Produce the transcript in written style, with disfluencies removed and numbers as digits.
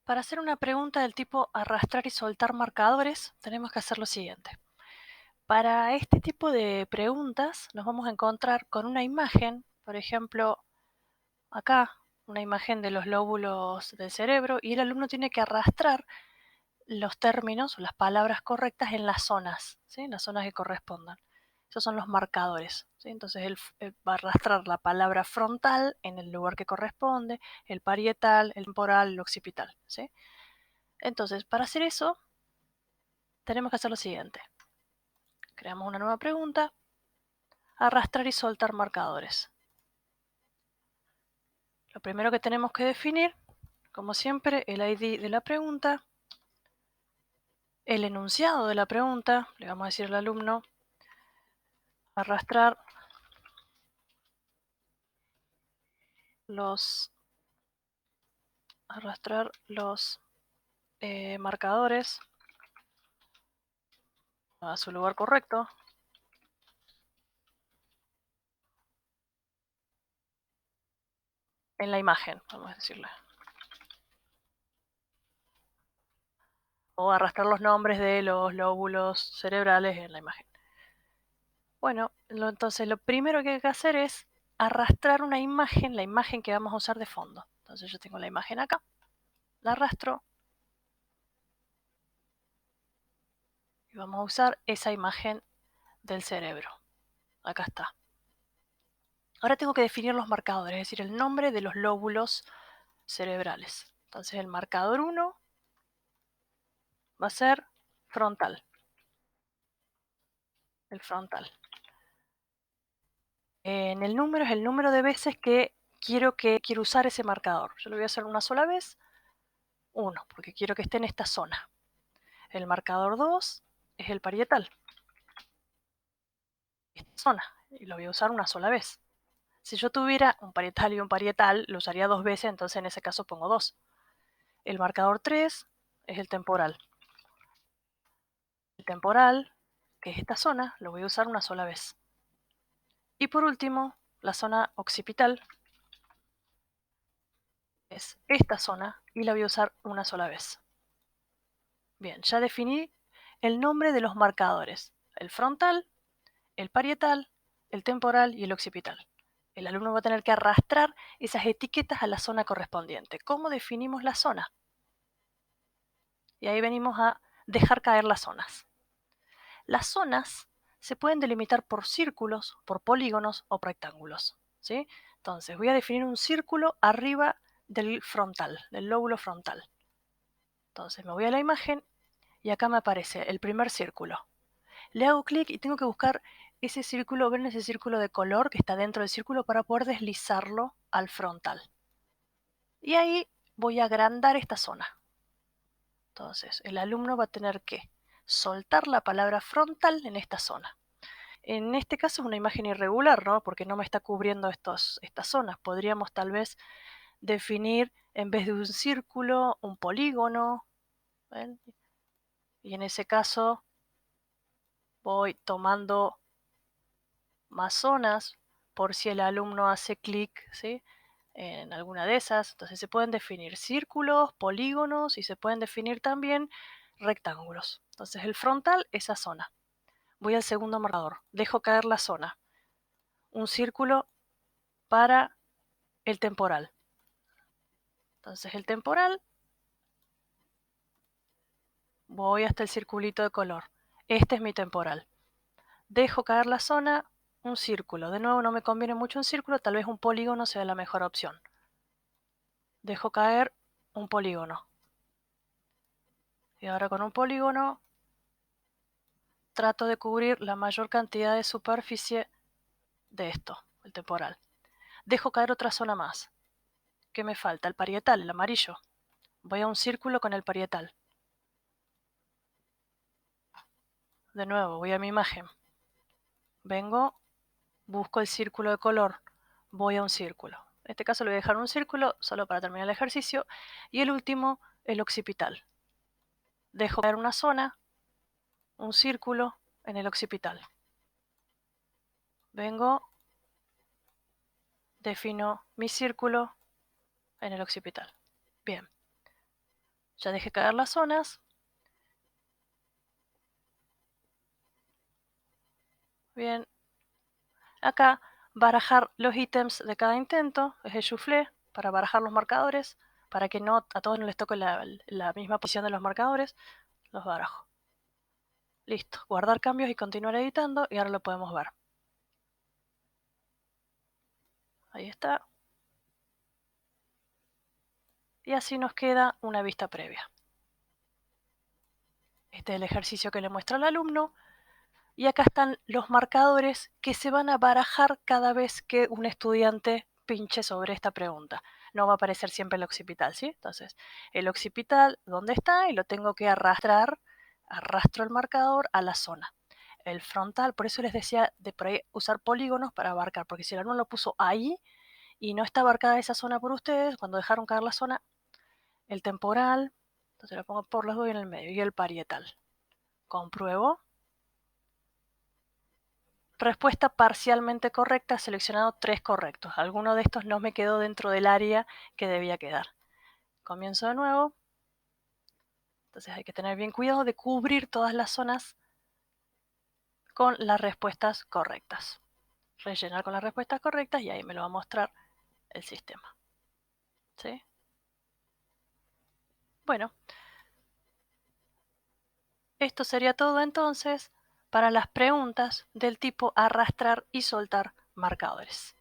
Para hacer una pregunta del tipo arrastrar y soltar marcadores, tenemos que hacer lo siguiente. Para este tipo de preguntas nos vamos a encontrar con una imagen, por ejemplo, acá, una imagen de los lóbulos del cerebro, y el alumno tiene que arrastrar los términos o las palabras correctas en las zonas, ¿sí? En las zonas que correspondan. Esos son los marcadores, ¿sí? Entonces él va a arrastrar la palabra frontal en el lugar que corresponde, el parietal, el temporal, el occipital, ¿sí? Entonces, para hacer eso, tenemos que hacer lo siguiente. Creamos una nueva pregunta, arrastrar y soltar marcadores. Lo primero que tenemos que definir, como siempre, el ID de la pregunta, el enunciado de la pregunta, le vamos a decir al alumno, arrastrar los marcadores a su lugar correcto. En la imagen, vamos a decirle. O arrastrar los nombres de los lóbulos cerebrales en la imagen. Bueno, entonces lo primero que hay que hacer es arrastrar una imagen, la imagen que vamos a usar de fondo. Entonces yo tengo la imagen acá, la arrastro y vamos a usar esa imagen del cerebro. Acá está. Ahora tengo que definir los marcadores, es decir, el nombre de los lóbulos cerebrales. Entonces el marcador 1 va a ser frontal. El frontal. En el número es el número de veces que quiero usar ese marcador. Yo lo voy a hacer una sola vez, 1, porque quiero que esté en esta zona. El marcador 2 es el parietal, esta zona, y lo voy a usar una sola vez. Si yo tuviera un parietal y un parietal, lo usaría 2 veces, entonces en ese caso pongo 2. El marcador 3 es el temporal. El temporal, que es esta zona, lo voy a usar una sola vez. Y por último, la zona occipital es esta zona y la voy a usar una sola vez. Bien, ya definí el nombre de los marcadores: el frontal, el parietal, el temporal y el occipital. El alumno va a tener que arrastrar esas etiquetas a la zona correspondiente. ¿Cómo definimos la zona? Y ahí venimos a dejar caer las zonas. Las zonas se pueden delimitar por círculos, por polígonos o por rectángulos, ¿sí? Entonces voy a definir un círculo arriba del frontal, del lóbulo frontal. Entonces me voy a la imagen y acá me aparece el primer círculo. Le hago clic y tengo que buscar ese círculo, ven ese círculo de color que está dentro del círculo para poder deslizarlo al frontal. Y ahí voy a agrandar esta zona. Entonces, el alumno va a tener que soltar la palabra frontal en esta zona. En este caso es una imagen irregular, ¿no? Porque no me está cubriendo estas zonas. Podríamos tal vez definir, en vez de un círculo, un polígono. ¿Ven? Y en ese caso voy tomando más zonas por si el alumno hace clic, ¿sí?, en alguna de esas. Entonces se pueden definir círculos, polígonos y se pueden definir también rectángulos. Entonces el frontal, esa zona. Voy al segundo marcador, dejo caer la zona. Un círculo para el temporal. Entonces el temporal, voy hasta el circulito de color. Este es mi temporal. Dejo caer la zona, un círculo. De nuevo no me conviene mucho un círculo, tal vez un polígono sea la mejor opción. Dejo caer un polígono. Y ahora con un polígono trato de cubrir la mayor cantidad de superficie de esto, el temporal. Dejo caer otra zona más. ¿Qué me falta? El parietal, el amarillo. Voy a un círculo con el parietal. De nuevo, voy a mi imagen. Vengo, busco el círculo de color. Voy a un círculo. En este caso le voy a dejar un círculo solo para terminar el ejercicio. Y el último, el occipital. Dejo caer una zona, un círculo en el occipital. Vengo, defino mi círculo en el occipital. Bien. Ya dejé caer las zonas. Bien. Acá, barajar los ítems de cada intento, es el shuffle, para barajar los marcadores, para que no a todos no les toque la misma posición de los marcadores, los barajo. Listo, guardar cambios y continuar editando, y ahora lo podemos ver. Ahí está. Y así nos queda una vista previa. Este es el ejercicio que le muestra al alumno. Y acá están los marcadores que se van a barajar cada vez que un estudiante pinche sobre esta pregunta. No va a aparecer siempre el occipital, ¿sí? Entonces, el occipital, ¿dónde está? Y lo tengo que arrastrar, arrastro el marcador a la zona. El frontal, por eso les decía de por ahí usar polígonos para abarcar, porque si el alumno lo puso ahí y no está abarcada esa zona por ustedes, cuando dejaron caer la zona, el temporal, entonces lo pongo por los dos y en el medio, y el parietal. Compruebo. Respuesta parcialmente correcta, seleccionado 3 correctos. Alguno de estos no me quedó dentro del área que debía quedar. Comienzo de nuevo. Entonces hay que tener bien cuidado de cubrir todas las zonas con las respuestas correctas. Rellenar con las respuestas correctas y ahí me lo va a mostrar el sistema. ¿Sí? Bueno, esto sería todo entonces para las preguntas del tipo arrastrar y soltar marcadores.